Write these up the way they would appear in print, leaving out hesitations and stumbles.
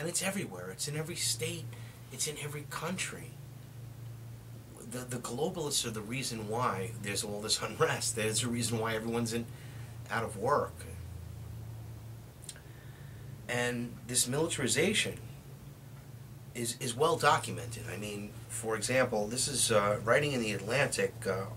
And it's everywhere. It's in every state. It's in every country. The globalists are the reason why there's all this unrest. There's a reason why everyone's out of work. And this militarization is well documented. I mean, for example, this is writing in the Atlantic,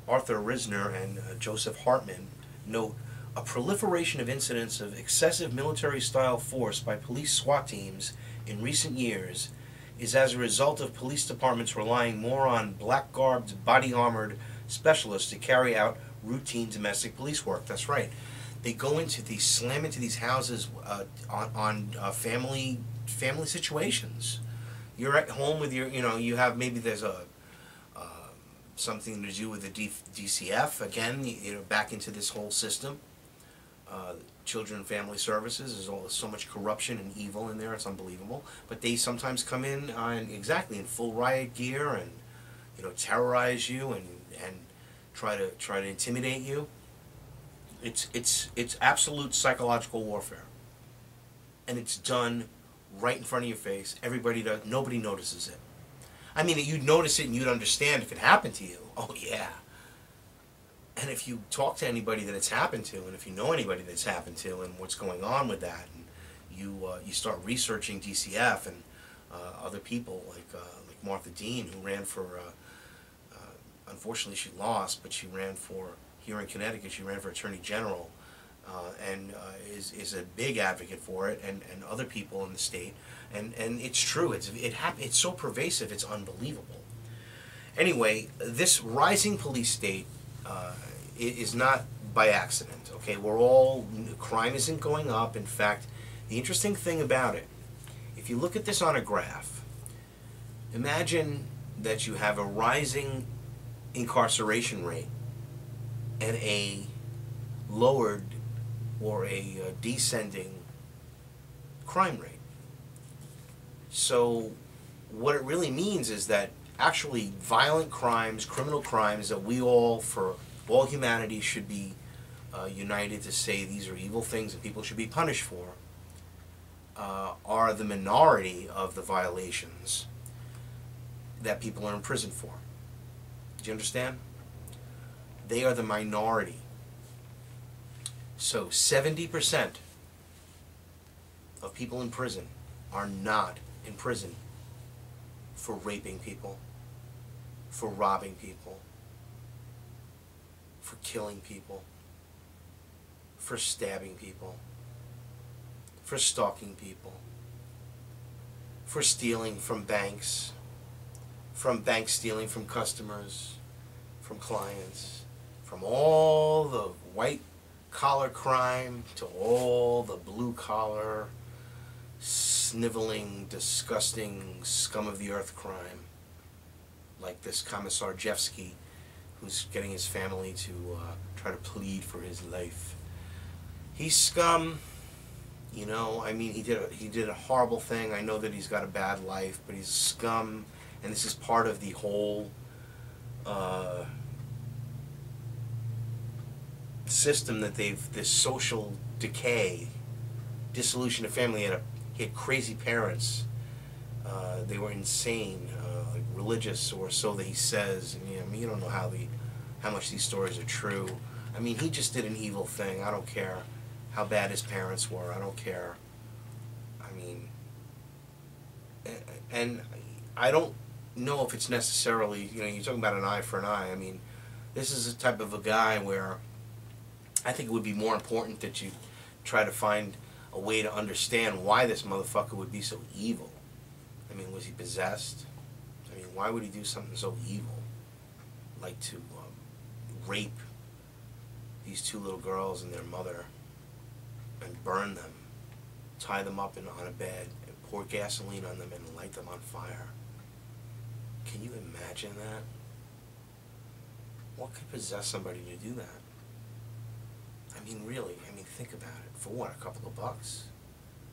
Arthur Risner and Joseph Hartman note, a proliferation of incidents of excessive military-style force by police SWAT teams in recent years is as a result of police departments relying more on black-garbed, body-armored specialists to carry out routine domestic police work. That's right. They go into these, slam into these houses on family situations. You're at home with your, you have, maybe there's something to do with the DCF, again, back into this whole system. Children and Family Services, there's so much corruption and evil in there, it's unbelievable. But they sometimes come in in full riot gear and terrorize you and try to intimidate you. It's absolute psychological warfare, and it's done right in front of your face. Nobody notices it. I mean, you'd notice it and you'd understand if it happened to you. Oh yeah. And if you talk to anybody that it's happened to, and if you know anybody that's happened to, and what's going on with that, and you start researching DCF and other people like Martha Dean, who ran for, unfortunately she lost, but she ran for, here in Connecticut, she ran for Attorney General, and is a big advocate for it, and other people in the state, and it's true. It's so pervasive, it's unbelievable. Anyway, this rising police state is not by accident. Okay, crime isn't going up. In fact, the interesting thing about it, if you look at this on a graph, imagine that you have a rising incarceration rate and a lowered or a descending crime rate. So what it really means is that actually violent crimes, criminal crimes that we all, for all humanity, should be united to say these are evil things that people should be punished for, are the minority of the violations that people are in prison for. Do you understand? They are the minority. So 70% of people in prison are not in prison for raping people, for robbing people, for killing people, for stabbing people, for stalking people, for stealing from banks, from bank stealing from customers, from clients, from all the white-collar crime to all the blue-collar, sniveling, disgusting, scum-of-the-earth crime, like this Commissar Jeffsky, who's getting his family to try to plead for his life. He's scum, I mean, he did a horrible thing. I know that he's got a bad life, but he's scum, and this is part of the whole system that this social decay, dissolution of family. He had crazy parents. They were insane, like religious, or so that he says. And, I mean, you don't know how much these stories are true. I mean, he just did an evil thing. I don't care how bad his parents were. I don't care. I mean, and I don't know if it's necessarily, you're talking about an eye for an eye. I mean, this is a type of a guy where I think it would be more important that you try to find a way to understand why this motherfucker would be so evil. I mean, was he possessed? I mean, why would he do something so evil? Like to rape these two little girls and their mother and burn them, tie them up on a bed, and pour gasoline on them and light them on fire. Can you imagine that? What could possess somebody to do that? I mean, really, think about it. For what, a couple of bucks?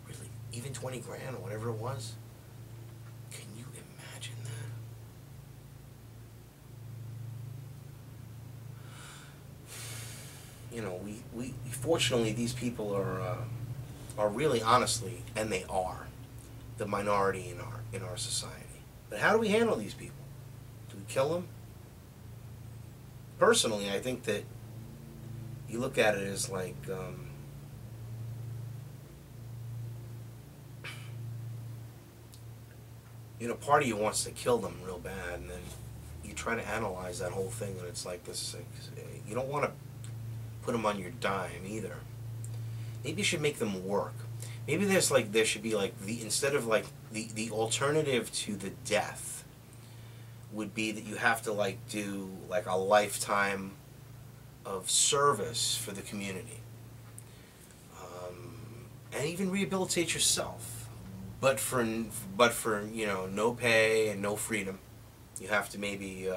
Really? Even 20 grand or whatever it was? Can you imagine that? We fortunately, these people are really, honestly, and they are the minority in our society. But how do we handle these people? Do we kill them? Personally, I think that you look at it as like part of you wants to kill them real bad, and then you try to analyze that whole thing, and it's like this. You don't want to put them on your dime either. Maybe you should make them work. Maybe there should be like instead of like the alternative to the death would be that you have to like do like a lifetime of service for the community, and even rehabilitate yourself, but for no pay and no freedom. You have to maybe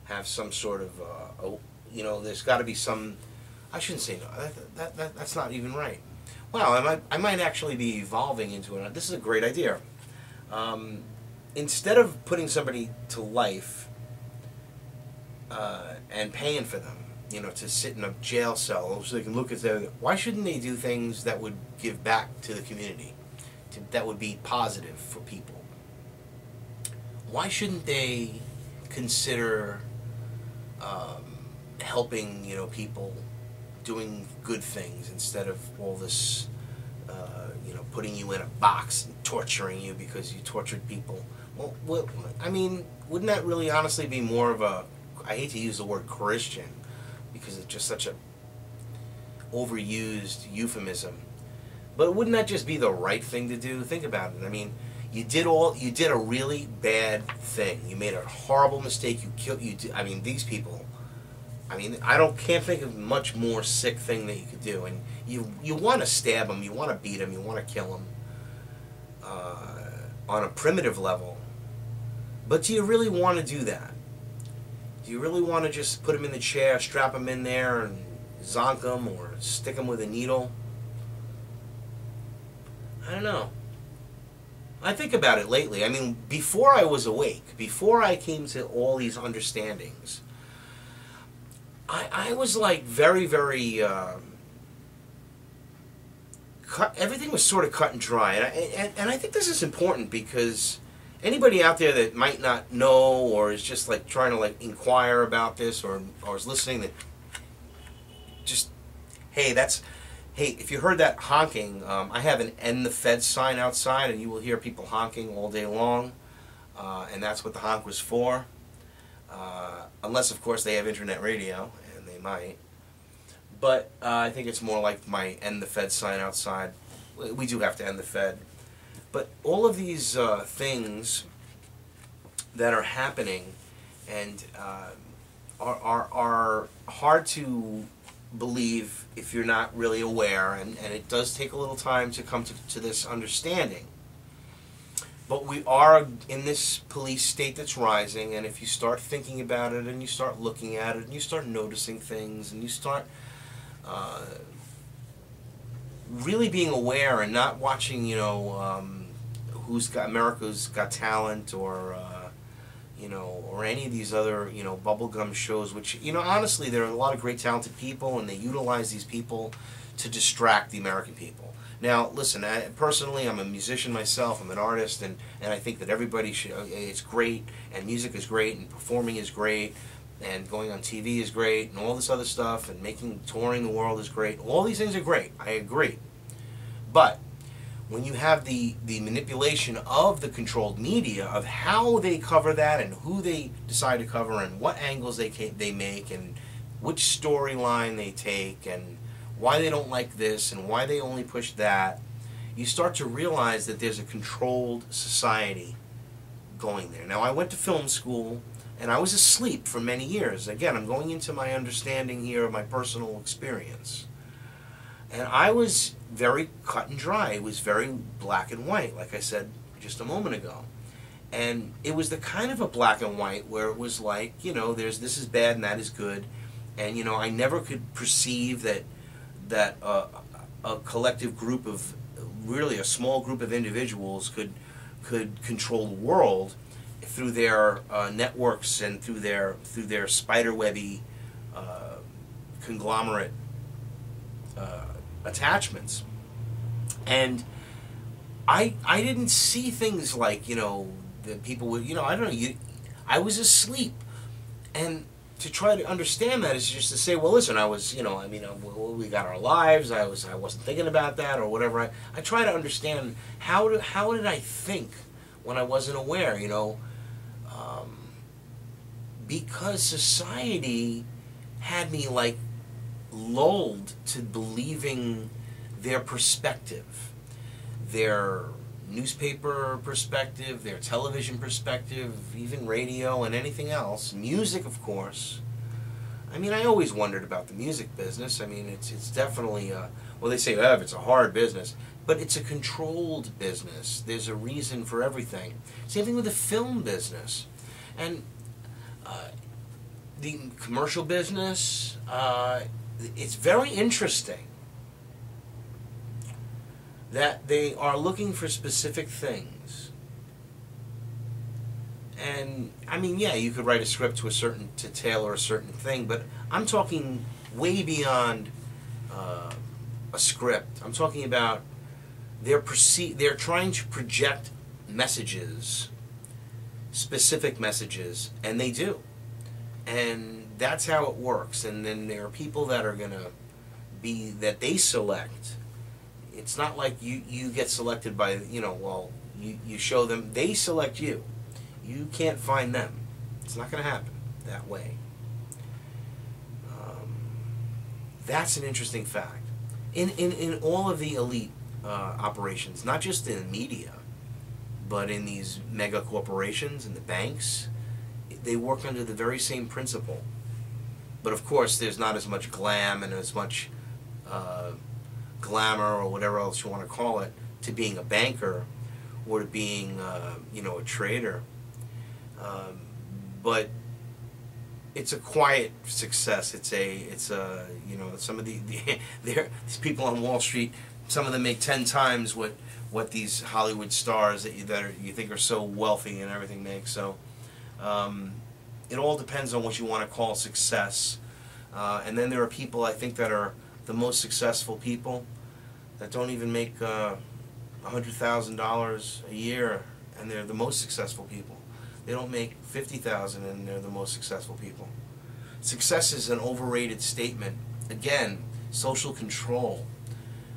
have some sort of there's got to be some. I shouldn't say no. That's not even right. Wow, I might actually be evolving into it. This is a great idea. Instead of putting somebody to life and paying for them, to sit in a jail cell so they can look at them, why shouldn't they do things that would give back to the community, that would be positive for people? Why shouldn't they consider helping people, doing good things instead of all this, putting you in a box and torturing you because you tortured people? Well, I mean, wouldn't that really honestly be more of a, I hate to use the word Christian because it's just such a overused euphemism, but wouldn't that just be the right thing to do? Think about it. I mean, you did a really bad thing. You made a horrible mistake. I mean, these people. I mean, can't think of much more sick thing that you could do. And you want to stab them, you want to beat them, you want to kill them on a primitive level. But do you really want to do that? Do you really want to just put them in the chair, strap them in there, and zonk them or stick them with a needle? I don't know. I think about it lately. I mean, before I was awake, before I came to all these understandings, I was like very, very, everything was sort of cut and dry. And I think this is important because anybody out there that might not know or is just like trying to like inquire about this or is listening, that just, hey, if you heard that honking, I have an "End the Fed" sign outside, and you will hear people honking all day long, and that's what the honk was for. Unless, of course, they have internet radio, and they might. But I think it's more like my "End the Fed" sign outside. We do have to end the Fed. But all of these things that are happening and are hard to believe if you're not really aware, and it does take a little time to come to this understanding. But we are in this police state that's rising, and if you start thinking about it and you start looking at it and you start noticing things and you start really being aware and not watching, who's got America's Got Talent or or any of these other, bubblegum shows, which, honestly, there are a lot of great talented people, and they utilize these people to distract the American people. Now, listen, personally, I'm a musician myself, I'm an artist, and I think that everybody should, it's great, and music is great, and performing is great, and going on TV is great, and all this other stuff, and touring the world is great. All these things are great, I agree. But when you have the manipulation of the controlled media, of how they cover that and who they decide to cover and what angles they make and which storyline they take and why they don't like this and why they only push that, you start to realize that there's a controlled society going there. Now, I went to film school and I was asleep for many years. Again, I'm going into my understanding here of my personal experience. And I was very cut and dry. It was very black and white, like I said just a moment ago. And it was the kind of a black and white where it was like, this is bad and that is good. And, I never could perceive that a collective group of, really a small group of individuals could control the world through their networks and through their spiderwebby conglomerate attachments. And I didn't see things like, you know, that people would, you know, I don't know, I was asleep. And to try to understand that is just to say, well, listen, I was, you know, I mean, we got our lives. I wasn't thinking about that or whatever. I try to understand how did I think when I wasn't aware, you know, because society had me like lulled to believing their perspective, their newspaper perspective, their television perspective, even radio and anything else. Music, of course. I mean, I always wondered about the music business. I mean, it's definitely, well, they say, oh, it's a hard business, but it's a controlled business. There's a reason for everything. Same thing with the film business. And the commercial business, it's very interesting that they are looking for specific things. And I mean, yeah, you could write a script to tailor a certain thing, but I'm talking way beyond a script. I'm talking about they're trying to project messages, specific messages, and they do. And that's how it works. And then there are people that are going to be, that they select. It's not like you get selected by, you know, well, you show them, they select you. You can't find them. It's not going to happen that way. That's an interesting fact. In all of the elite operations, not just in the media, but in these mega corporations and the banks, they work under the very same principle. But of course, there's not as much glam and as much glamour or whatever else you want to call it to being a banker or to being, you know, a trader. But it's a quiet success. It's a you know, some of these people on Wall Street, some of them make 10 times what these Hollywood stars that you think are so wealthy and everything make. So it all depends on what you want to call success. And then there are people, I think, that are the most successful people that don't even make $100,000 a year, and they're the most successful people. They don't make $50,000 and they're the most successful people. Success is an overrated statement. Again, social control.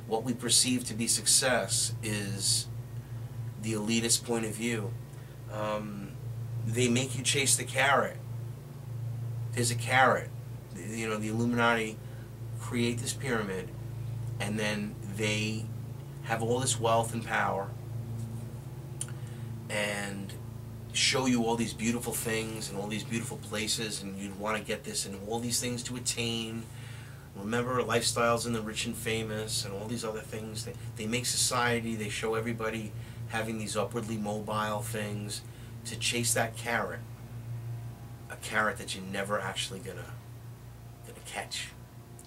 What we perceive to be success is the elitist point of view. They make you chase the carrot. There's a carrot. You know, the Illuminati create this pyramid, and then they have all this wealth and power and show you all these beautiful things and all these beautiful places, and you'd want to get this and all these things to attain. Remember, lifestyles in the rich and famous and all these other things. They make society, they show everybody having these upwardly mobile things to chase that carrot. A carrot that you're never actually gonna catch.